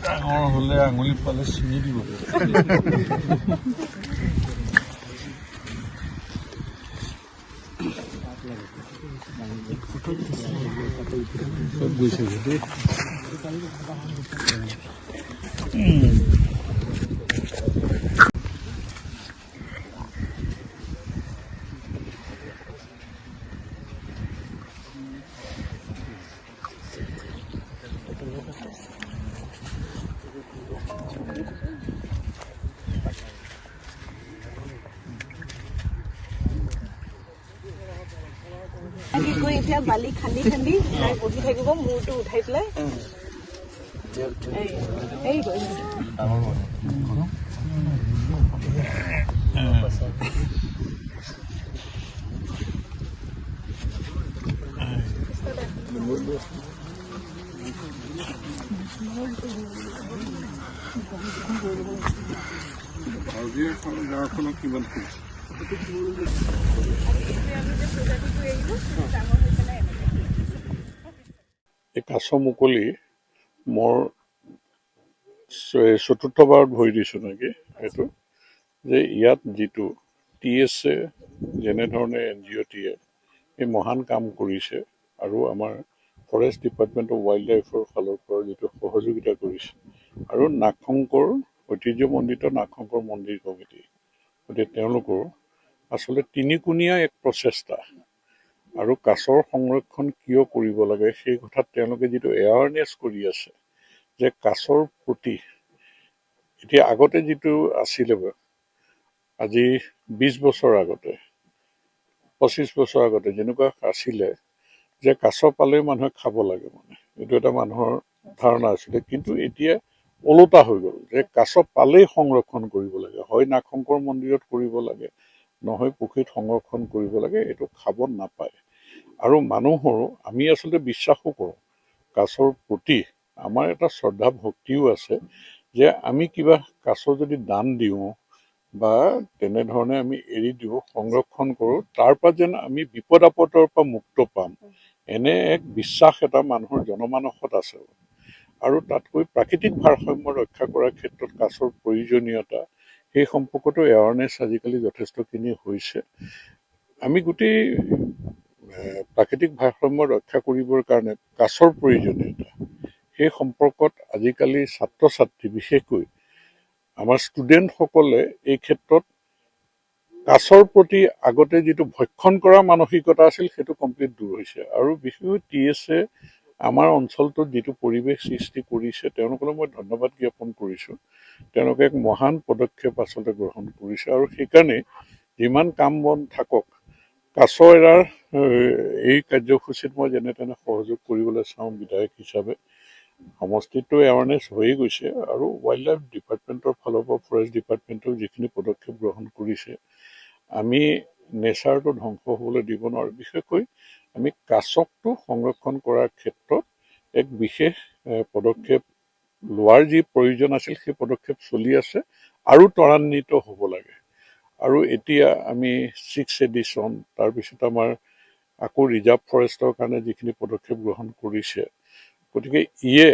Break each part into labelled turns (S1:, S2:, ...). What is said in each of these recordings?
S1: ডাঙৰ হ'লে আঙুলি পালে ছিঙি দিব। চব গৈছে দেই।
S2: এতিয়া বালি খান্দি খান্দি বহি থাকিব, মূৰটো উঠাই পেলাই
S1: গাঁওখনক কিমান এই কাছ মুকলি মোৰ চতুৰ্থবাৰত ভৰি দিছোঁ নেকি এইটো, যে ইয়াত যিটো TSA যেনেধৰণে NGOটিয়ে এই মহান কাম কৰিছে আৰু আমাৰ ফৰেষ্ট ডিপাৰ্টমেণ্ট অফ ৱাইল্ড লাইফৰ ফালৰ পৰা যিটো সহযোগিতা কৰিছে আৰু নাগশংকৰ ঐতিহ্যমণ্ডিত নাগশংকৰ মন্দিৰ কমিটি, গতিকে তেওঁলোকৰ আচলতে তিনিকোণীয়া এক প্ৰচেষ্টা আৰু কাছৰ সংৰক্ষণ কিয় কৰিব লাগে সেই কথাত তেওঁলোকে যিটো এৱাৰনেছ কৰি আছে যে কাছৰ প্ৰতি এতিয়া আগতে যিটো আছিলে, আজি 20 বছৰ আগতে 25 বছৰ আগতে যেনেকুৱা আছিলে যে কাছ পালেই মানুহে খাব লাগে, মানে এইটো এটা মানুহৰ ধাৰণা আছিলে, কিন্তু এতিয়া ওলোটা হৈ গ'ল যে কাছ পালেই সংৰক্ষণ কৰিব লাগে, হয় নাগশংকৰ মন্দিৰত কৰিব লাগে, নহয় পুখুৰীত সংৰক্ষণ কৰিব লাগে, এইটো খাব নাপায়। আৰু মানুহৰো আমি আচলতে বিশ্বাসো কৰোঁ কাছৰ প্ৰতি, আমাৰ এটা শ্ৰদ্ধা ভক্তিও আছে যে আমি কিবা কাছ যদি দান দিওঁ বা তেনেধৰণে আমি এৰি দিওঁ, সংৰক্ষণ কৰোঁ, তাৰ পৰা যেন আমি বিপদ আপদৰ পৰা মুক্ত পাম, এনে এক বিশ্বাস এটা মানুহৰ জনমানসত আছে। আৰু তাতকৈ প্ৰাকৃতিক ভাৰসাম্য ৰক্ষা কৰাৰ ক্ষেত্ৰত কাছৰ প্ৰয়োজনীয়তা সেই সম্পৰ্কতো এৱাৰনেছ আজিকালি যথেষ্টখিনি হৈছে। আমি গোটেই প্ৰাকৃতিক ভাৰসাম্য ৰক্ষা কৰিবৰ কাৰণে কাছৰ প্ৰয়োজনীয়তা সেই সম্পৰ্কত আজিকালি ছাত্ৰ ছাত্ৰী বিশেষকৈ আমাৰ ষ্টুডেণ্টসকলে এই ক্ষেত্ৰত কাছৰ প্ৰতি আগতে যিটো ভক্ষণ কৰা মানসিকতা আছিল সেইটো কমপ্লিট দূৰ হৈছে। আৰু বিশেষকৈ TSA আমাৰ অঞ্চলটোত যিটো পৰিৱেশ সৃষ্টি কৰিছে তেওঁলোকলৈ মই ধন্যবাদ জ্ঞাপন কৰিছোঁ। তেওঁলোকে এক মহান পদক্ষেপ আচলতে গ্ৰহণ কৰিছে আৰু সেইকাৰণে যিমান কাম বন থাকক কাছ এৰাৰ এই কাৰ্যসূচীত মই যেনে তেনে সহযোগ কৰিবলৈ চাওঁ বিধায়ক হিচাপে। সমষ্টিটো এৱাৰনেছ হৈয়ে গৈছে আৰু ৱাইল্ড লাইফ ডিপাৰ্টমেণ্টৰ ফালৰ পৰা ফৰেষ্ট ডিপাৰ্টমেণ্টেও যিখিনি পদক্ষেপ গ্ৰহণ কৰিছে, আমি নেচাৰটো ধ্বংস হ'বলৈ দিব নোৱাৰোঁ। বিশেষকৈ আমি কাছকটো সংৰক্ষণ কৰাৰ ক্ষেত্ৰত এক বিশেষ পদক্ষেপ লোৱাৰ যি প্ৰয়োজন আছিল সেই পদক্ষেপ চলি আছে আৰু ত্বৰান্বিত হ'ব লাগে। আৰু এতিয়া আমি 6th এডিশ্যন, তাৰপিছত আমাৰ আকৌ ৰিজাৰ্ভ ফৰেষ্টৰ কাৰণে যিখিনি পদক্ষেপ গ্ৰহণ কৰিছে, গতিকে ইয়ে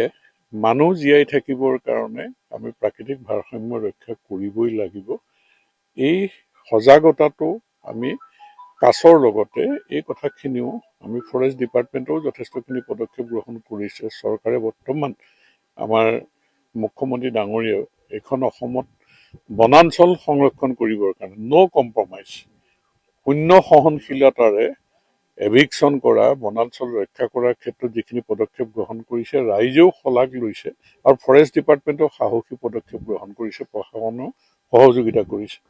S1: মানুহ জীয়াই থাকিবৰ কাৰণে আমি প্ৰাকৃতিক ভাৰসাম্য ৰক্ষা কৰিবই লাগিব। এই সজাগতাটো আমি কাছৰ লগতে এই কথাখিনিও আমি ফৰেষ্ট ডিপাৰ্টমেণ্টেও যথেষ্টখিনি পদক্ষেপ গ্ৰহণ কৰিছে। চৰকাৰে বৰ্তমান আমাৰ মুখ্যমন্ত্ৰী ডাঙৰীয়াও এইখন অসমত বনাঞ্চল সংৰক্ষণ কৰিবৰ কাৰণে ন' কম্প্ৰমাইজ, শূন্য সহনশীলতাৰে এভিকশ্যন কৰা, বনাঞ্চল ৰক্ষা কৰাৰ ক্ষেত্ৰত যিখিনি পদক্ষেপ গ্ৰহণ কৰিছে ৰাইজেও শলাগ লৈছে আৰু ফৰেষ্ট ডিপাৰ্টমেণ্টেও সাহসী পদক্ষেপ গ্ৰহণ কৰিছে, প্ৰশাসনেও সহযোগিতা কৰিছে।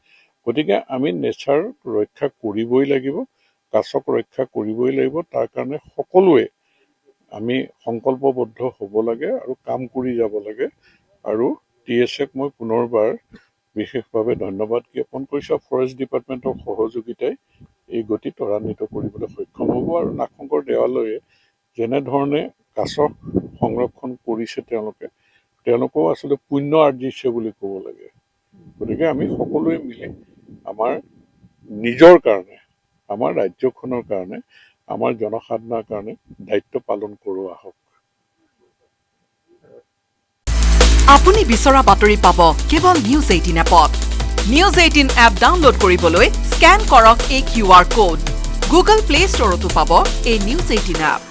S1: গতিকে আমি নেচাৰ ৰক্ষা কৰিবই লাগিব, কাছক ৰক্ষা কৰিবই লাগিব, তাৰ কাৰণে সকলোৱে আমি সংকল্পবদ্ধ হ'ব লাগে আৰু কাম কৰি যাব লাগে। আৰু TSAক মই পুনৰবাৰ বিশেষভাৱে ধন্যবাদ জ্ঞাপন কৰিছোঁ। ফৰেষ্ট ডিপাৰ্টমেণ্টৰ সহযোগিতাই এই গতি ত্বৰান্বিত কৰিবলৈ সক্ষম হ'ব। আৰু নাগশংকৰ দেৱালয়ে যেনেধৰণে কাছ সংৰক্ষণ কৰিছে তেওঁলোকেও আচলতে পুণ্য আৰ্জিছে বুলি ক'ব লাগে। গতিকে আমি সকলোৱে মিলি আমাৰ নিজৰ কাৰণে, আমাৰ ৰাজ্যখনৰ কাৰণে আমাৰ জনসাধাৰণৰ কাৰণে দায়িত্ব পালন কৰোঁ আহক।
S3: আপুনি বিচৰা বাতৰি পাব কেৱল নিউজ 18 এপত। নিউজ 18 এপ ডাউনলোড কৰিবলৈ স্কেন কৰক এই QR কোড। গুগল প্লে ষ্টৰতো পাব এই নিউজ 18 এপ।